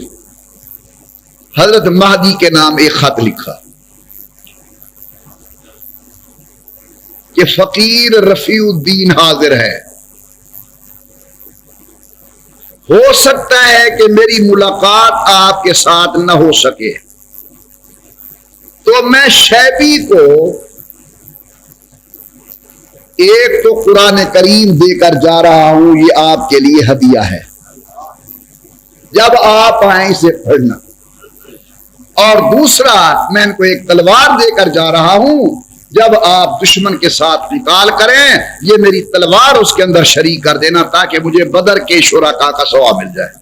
हजरत महदी के नाम एक खत लिखा कि फकीर रफीउद्दीन हाजिर है, हो सकता है कि मेरी मुलाकात आपके साथ न हो सके, तो मैं शैबी को एक तो कुरान करीम देकर जा रहा हूं, ये आपके लिए हदिया है, जब आप आए इसे पढ़ना। और दूसरा, मैं इनको एक तलवार देकर जा रहा हूं, जब आप दुश्मन के साथ निकाल करें, ये मेरी तलवार उसके अंदर शरीक कर देना, ताकि मुझे बदर के शुरका का सवाब मिल जाए।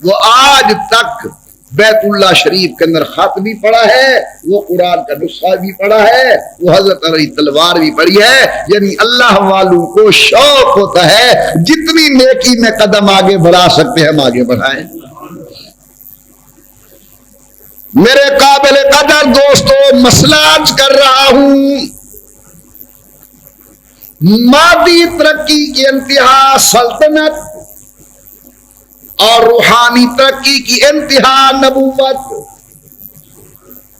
वो आज तक बैतुल्लाह शरीफ के अंदर खत भी पड़ा है, वो कुरान का नुस्खा भी पड़ा है, वो हजरत अली तलवार भी पड़ी है। यानी अल्लाह वालों को शौक होता है, जितनी नेकी में कदम आगे बढ़ा सकते हैं हम आगे बढ़ाएं। मेरे काबिल कदर दोस्तों, मसला अर्ज कर रहा हूं, मादी तरक्की की इंतहा सल्तनत और रूहानी तरक्की की इंतहा नबूवत।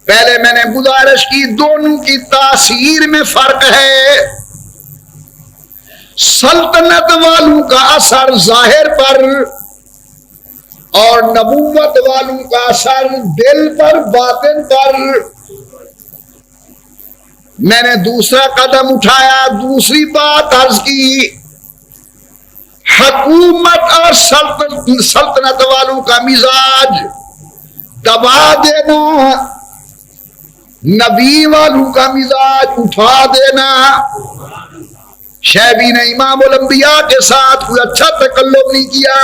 पहले मैंने गुजारिश की, दोनों की तासीर में फर्क है। सल्तनत वालों का असर जाहिर पर और नबूवत वालों का असर दिल पर, बातिन पर। मैंने दूसरा कदम उठाया, दूसरी बात अर्ज की, हुकूमत और सल्तनत वालों का मिजाज दबा देना, नबी वालों का मिजाज उठा देना। शैबी ने इमामुल अंबिया के साथ कोई अच्छा तकल्लुम नहीं किया,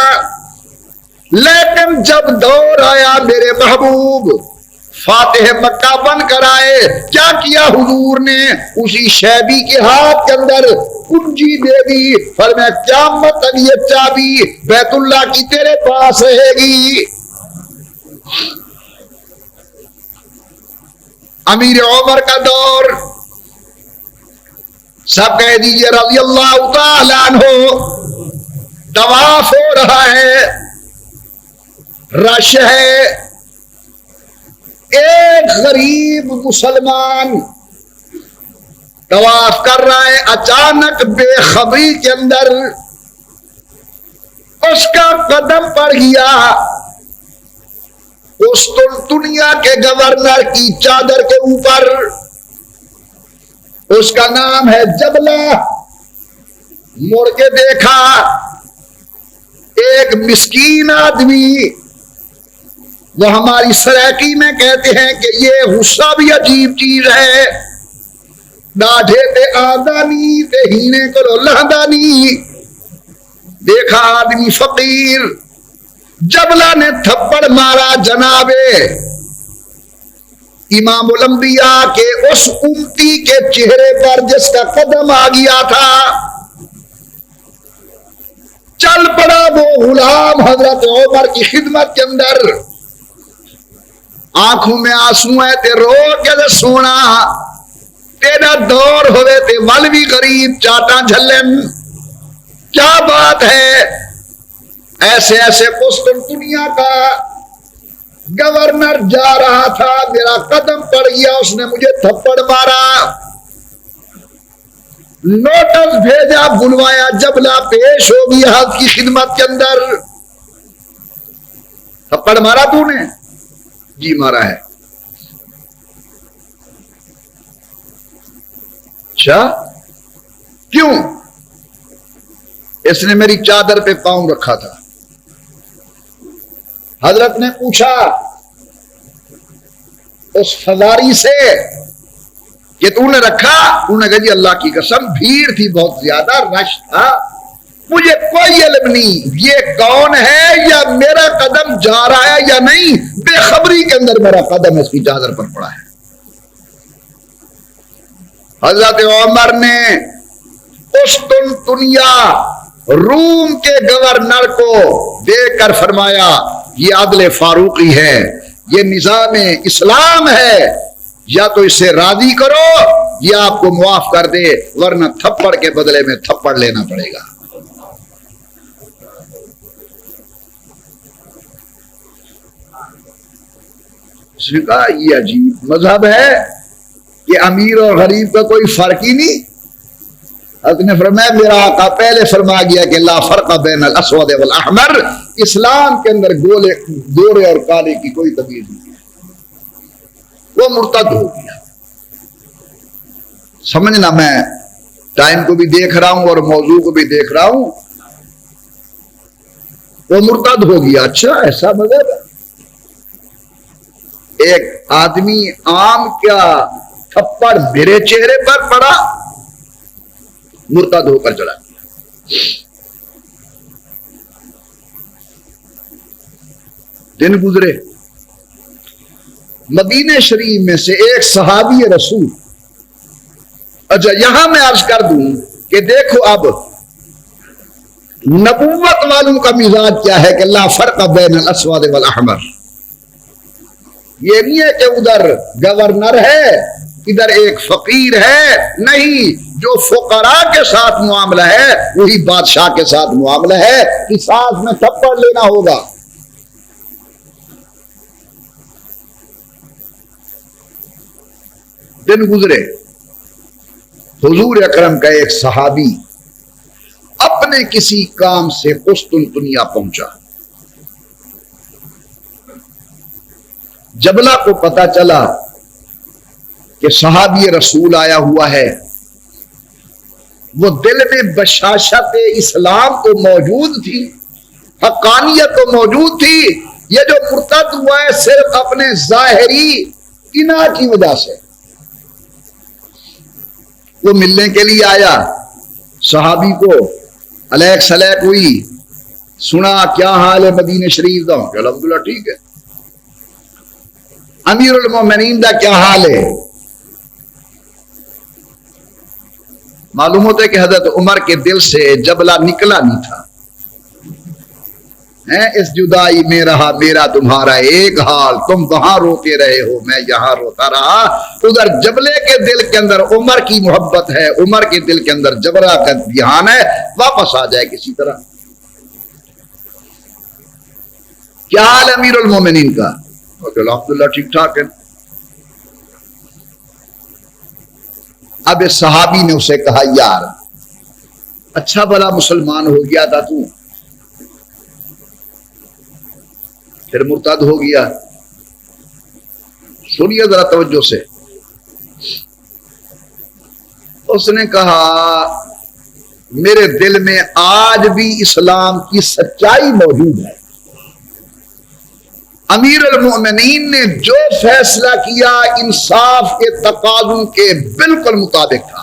लेकिन जब दौर आया मेरे महबूब फातिह मक्का बनकर आए, क्या किया हुजूर ने? उसी शैबी के हाथ के अंदर कुंजी दे दी, फरमाया क़यामत तक ये चाबी बैतुल्लाह की तेरे पास रहेगी। अमीर उमर का दौर, सब कह दीजिए रज़ी अल्लाह तआला अन्हु। तवाफ हो रहा है, रश है, एक गरीब मुसलमान तवाफ कर रहा है, अचानक बेखबरी के अंदर उसका कदम पड़ गया उस दुनिया के गवर्नर की चादर के ऊपर। उसका नाम है जबला। मुड़ के देखा, एक मिस्कीन आदमी, वो हमारी सराकी में कहते हैं कि ये गुस्सा भी अजीब चीज है, डाढ़े ते आदानी ते हीने को लहदानी। देखा आदमी फकीर, जबला ने थप्पड़ मारा जनाबे इमामुल अंबिया के उस उम्मती के चेहरे पर जिसका कदम आ गया था। चल पड़ा वो गुलाम हजरत उमर की खिदमत के अंदर, आंखों में आंसू है ते रो के सोना, तेरा दौर होवे ते वल भी गरीब चाटा झलन। क्या बात है, ऐसे ऐसे कुस्तुनतुनिया का गवर्नर जा रहा था, मेरा कदम पड़ गया, उसने मुझे थप्पड़ मारा। नोटिस भेजा, बुलवाया, जबला पेश हो गया हज की खिदमत के अंदर। थप्पड़ मारा तूने? जी मारा है। अच्छा, क्यों? इसने मेरी चादर पे पांव रखा था। हजरत ने पूछा उस फजारी से कि तूने रखा? तूने कहा जी अल्लाह की कसम, भीड़ थी बहुत ज्यादा, रश था, मुझे कोई इल्म नहीं ये कौन है या मेरा कदम जा रहा है या नहीं, बेखबरी के अंदर मेरा कदम इसकी चादर पर पड़ा है। हजरत उमर ने उस दुनिया रूम के गवर्नर को देखकर फरमाया, ये आदले फारूकी है, ये निजाम इस्लाम है, या तो इसे राजी करो या आपको मुआफ कर दे, वरना थप्पड़ के बदले में थप्पड़ लेना पड़ेगा। उसने कहा ये अजीब मजहब है कि अमीर और गरीब का कोई फर्क ही नहीं। उसने फरमाया मेरा आका पहले फरमा गया कि ला फर्क बैन अल अस्वद वल अहमर, इस्लाम के अंदर गोरे और काले की कोई तमीज नहीं है। वो मुर्तद हो गया। समझना, मैं टाइम को भी देख रहा हूं और मौजू को भी देख रहा हूं। वो मुर्तद हो गया। अच्छा ऐसा मजहब है। एक आदमी आम क्या थप्पड़ मेरे चेहरे पर पड़ा, मुर्तद होकर चला गया। दिन गुजरे, मदीने शरीफ में से एक सहाबी रसूल, अच्छा यहां मैं अर्ज कर दूं कि देखो अब नबूवत वालों का मिजाज क्या है कि ला फर्क बैन अल अस्वद वल अहमर। ये नहीं है कि उधर गवर्नर है इधर एक फकीर है, नहीं, जो फुकरा के साथ मुआमला है वही बादशाह के साथ मुआमला है कि साथ में थप्पड़ लेना होगा। दिन गुजरे, हुजूर अकरम का एक सहाबी अपने किसी काम से कुस्तुनतुनिया पहुंचा। जबला को पता चला कि सहाबी रसूल आया हुआ है। वो दिल में बशाशत इस्लाम तो मौजूद थी, हकानियत तो मौजूद थी। ये जो मुर्तद हुआ है सिर्फ अपने जाहिरी इना की वजह से। वो मिलने के लिए आया, सहाबी को अलैक सलैक हुई, सुना क्या हाल है मदीने शरीफ का, अल्हम्दुलिल्लाह ठीक है। अमीरुल मोमिनीन का क्या हाल है? मालूम होता है कि हजरत उमर के दिल से जबला निकला नहीं था। इस जुदाई में रहा मेरा तुम्हारा एक हाल, तुम वहां रोते रहे हो मैं यहां रोता रहा। उधर जबले के दिल के अंदर उमर की मोहब्बत है, उमर के दिल के अंदर जबरा का ध्यान है। वापस आ जाए किसी तरह। क्या हाल अमीरुल मोमिनीन का? अल्हम्दुलिल्लाह ठीक ठाक है। अब इस सहाबी ने उसे कहा यार अच्छा भला मुसलमान हो गया था तू, फिर मुर्तद हो गया। सुनिए जरा तवज्जो से। उसने कहा मेरे दिल में आज भी इस्लाम की सच्चाई मौजूद है। अमीरुल मोमिनीन ने जो फैसला किया इंसाफ के तकाज़ुन के बिल्कुल मुताबिक था।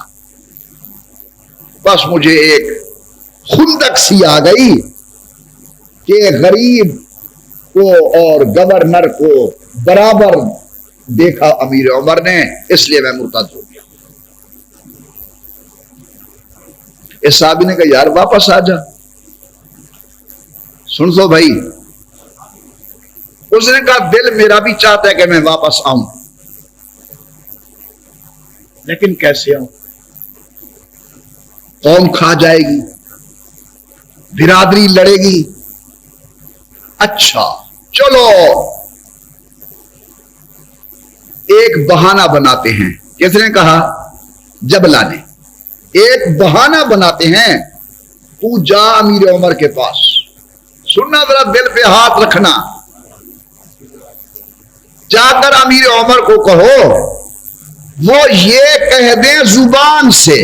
बस मुझे एक खुंदक सी आ गई कि गरीब को और गवर्नर को बराबर देखा अमीर उमर ने, इसलिए मैं मुर्तद हो गया। इस साहबी ने कहा यार वापस आ जा। सुन लो भाई, उसने कहा दिल मेरा भी चाहता है कि मैं वापस आऊं, लेकिन कैसे आऊं? कौम खा जाएगी, बिरादरी लड़ेगी। अच्छा चलो एक बहाना बनाते हैं। किसने कहा? जबला ने। एक बहाना बनाते हैं, तू जा अमीर उमर के पास। सुनना जरा, दिल पे हाथ रखना। जाकर अमीर उमर को कहो वो ये कह दें जुबान से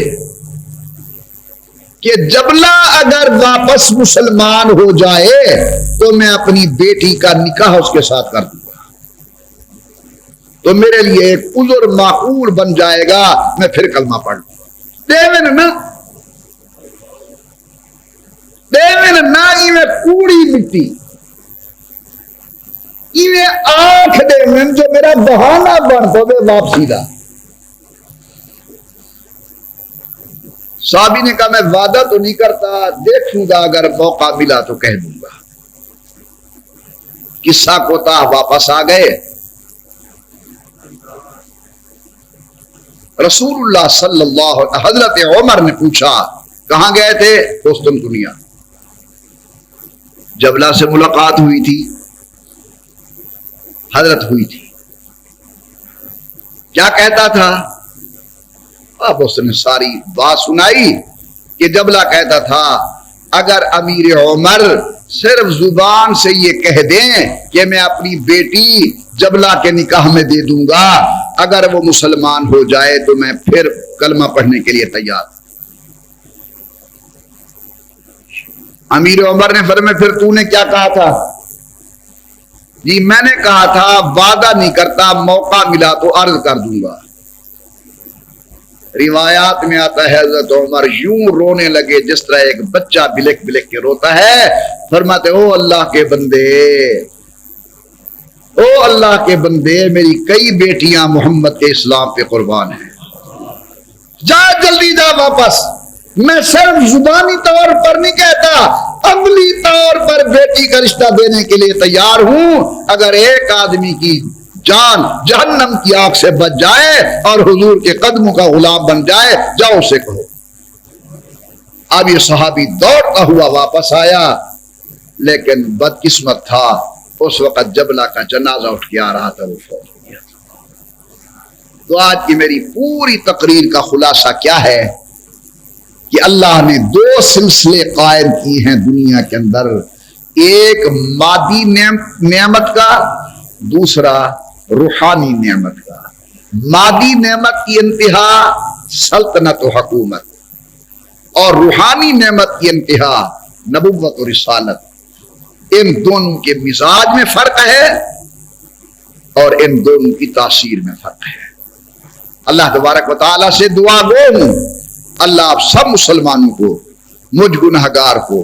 कि जबला अगर वापस मुसलमान हो जाए तो मैं अपनी बेटी का निकाह उसके साथ कर दूंगा, तो मेरे लिए एक उज़्र माकूल बन जाएगा, मैं फिर कलमा पढ़ लूंगा। देवन ना इवें कूड़ी मिट्टी इवें आंख देवन जो मेरा बहाना बन पवे वापसी का। साहबी ने कहा मैं वादा तो नहीं करता, देखूंगा अगर मौका मिला तो कह दूंगा। किस्सा कोता वापस आ गए। रसूलुल्लाह सल्लल्लाहु अलैहि वसल्लम, हजरत उमर ने पूछा कहां गए थे? कुस्तुनतुनिया। जबला से मुलाकात हुई थी, हजरत हुई थी। क्या कहता था? अब उसने सारी बात सुनाई कि जबला कहता था अगर अमीर उमर सिर्फ जुबान से ये कह दें कि मैं अपनी बेटी जबला के निकाह में दे दूंगा, अगर वो मुसलमान हो जाए तो मैं फिर कलमा पढ़ने के लिए तैयार। अमीर उमर ने फरमाया फिर तूने क्या कहा था? जी मैंने कहा था वादा नहीं करता, मौका मिला तो अर्ज कर दूंगा। रिवायात में आता है हज़रत उमर यूं रोने लगे जिस तरह एक बच्चा बिलक बिलक के रोता है। फरमाते ओ अल्लाह के बंदे, ओ अल्लाह के बंदे, मेरी कई बेटियां मोहम्मद के इस्लाम पे कुर्बान हैं, जा जल्दी जा वापस। मैं सिर्फ जुबानी तौर पर नहीं कहता, अमली तौर पर बेटी का रिश्ता देने के लिए तैयार हूं। अगर एक आदमी की जान जहन्नम की आग से बच जाए और हुजूर के कदमों का गुलाम बन जाए, जाओ उसे कहो। अब ये सहाबी दौड़ता हुआ वापस आया, लेकिन बदकिस्मत था उस वक्त जबला का जनाजा उठ के आ रहा था, वो फौत हो गया था। तो आज की मेरी पूरी तकरीर का खुलासा क्या है कि अल्लाह ने दो सिलसिले कायम किए हैं दुनिया के अंदर, एक मादी नेमत का, दूसरा रूहानी नेमत का। मादी नेमत की इंतहा सल्तनत और हुकूमत, और रूहानी नेमत की इंतहा नबुव्वत और रिसालत। इन दोनों के मिजाज में फर्क है और इन दोनों की तासीर में फर्क है। अल्लाह तबारक व तआला से दुआ गो हूं, अल्लाह आप सब मुसलमानों को, मुझ गुनहगार को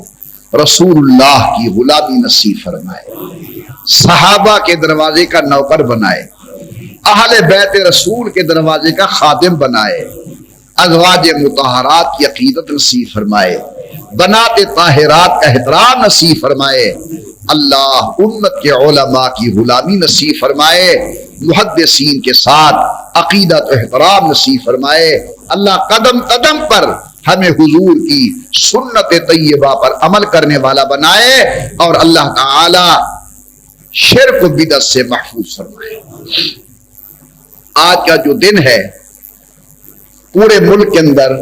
रसूलुल्लाह की गुलामी नसीब फरमाए, सहाबा के दरवाजे का नौकर बनाए, अहले बैत रसूल के दरवाजे का खादिम बनाए, अज़वाज मुतहरात की अकीदत नसीब फरमाए, बनाते ताहिरात का एहतराम नसीब फरमाए। अल्लाह उम्मत के उलमा की गुलामी नसीब फरमाए, मुहद्दिसीन के साथ अकीदत एहतराम नसीब फरमाए। अल्लाह कदम कदम पर हमें हुजूर की सुन्नत तैयबा पर अमल करने वाला बनाए, और अल्लाह ताला शिर्क बिदअत से महफूज फरमाए। आज का जो दिन है पूरे मुल्क के अंदर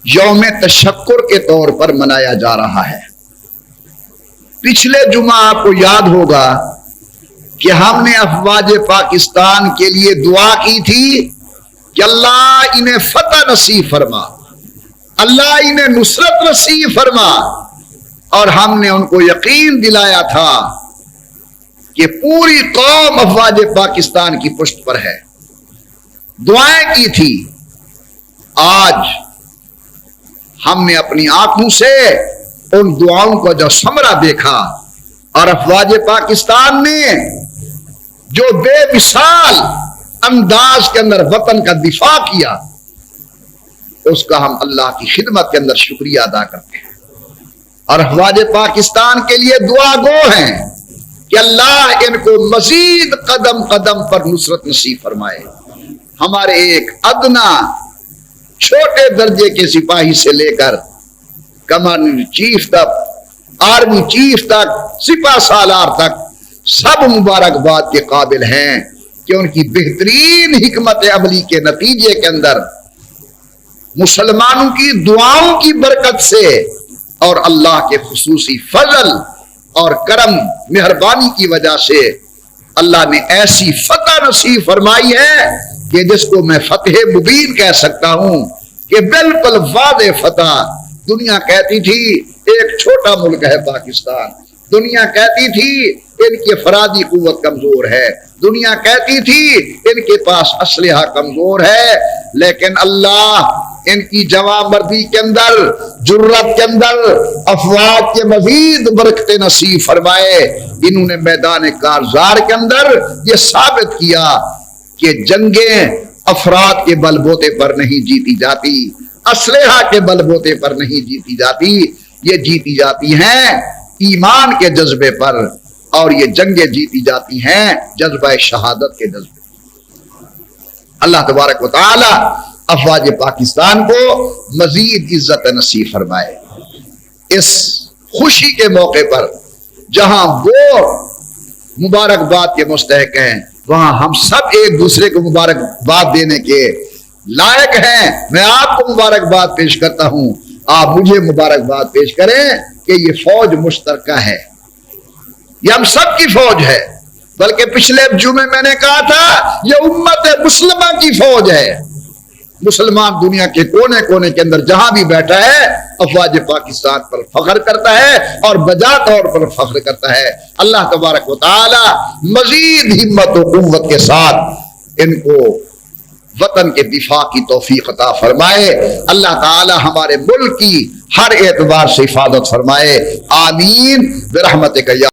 यौम तशक्कुर के तौर पर मनाया जा रहा है। पिछले जुमा आपको याद होगा कि हमने अफवाज पाकिस्तान के लिए दुआ की थी कि अल्लाह इन्हें फतह नसीब फरमा, अल्लाह इन्हें नुसरत नसीब फरमा, और हमने उनको यकीन दिलाया था कि पूरी कौम अफवाज पाकिस्तान की पुष्ट पर है। दुआएं की थी। आज हमने अपनी आंखों से उन दुआओं को जो समरा देखा, और अफवाज पाकिस्तान ने जो बेमिसाल अंदाज के अंदर वतन का दिफा किया, उसका हम अल्लाह की खिदमत के अंदर शुक्रिया अदा करते हैं, और अफवाज पाकिस्तान के लिए दुआ गो हैं कि अल्लाह इनको मजीद कदम कदम पर नुसरत नसीब फरमाए। हमारे एक अदना छोटे दर्जे के सिपाही से लेकर कमांडर चीफ तक, आर्मी चीफ तक, सिपा सालार तक, सब मुबारकबाद के काबिल हैं कि उनकी बेहतरीन हिकमत अमली के नतीजे के अंदर मुसलमानों की दुआओं की बरकत से और अल्लाह के खुसूसी फजल और करम मेहरबानी की वजह से अल्लाह ने ऐसी फतह नसीब फरमाई है कि जिसको मैं फतेह मुबीन कह सकता हूं, कि बिल्कुल वादे फतह। दुनिया कहती थी एक छोटा मुल्क है पाकिस्तान, दुनिया कहती थी इनकी अफरादी कुव्वत कमजोर है, दुनिया कहती थी इनके पास असलहा कमजोर है, लेकिन अल्लाह इनकी जवामर्दी के अंदर, जुर्रत के अंदर अफवाज के मजीद बरकते नसीब फरमाए। इन्होंने मैदान कारजार के अंदर ये साबित किया कि जंगें अफराद के बलबोते पर नहीं जीती जाती, असलहा के बलबोते पर नहीं जीती जाती, ये जीती जाती हैं ईमान के जज्बे पर, और ये जंगें जीती जाती हैं जज्बा शहादत के जज्बे। अल्लाह तबारक व तआला अफवाज पाकिस्तान को मजीद इज्जत नसीब फरमाए। इस खुशी के मौके पर जहां वो मुबारकबाद के मुस्तहक हैं वहां हम सब एक दूसरे को मुबारकबाद देने के लायक हैं। मैं आपको मुबारकबाद पेश करता हूं, आप मुझे मुबारकबाद पेश करें कि ये फौज मुश्तरका है, ये हम सब की फौज है। बल्कि पिछले जुमे मैंने कहा था ये उम्मत मुस्लिमा की फौज है। मुसलमान दुनिया के कोने कोने के अंदर जहां भी बैठा है अफवाज पाकिस्तान पर फख्र करता है और बजा तौर पर फख्र करता है। अल्लाह तबारक व तआला मजीद हिम्मत और कुव्वत के साथ इनको वतन के दिफा की तौफीक अता फरमाए। अल्लाह ताला हमारे मुल्क की हर एतबार से हिफाजत फरमाए। आमीन बिरहमतिक या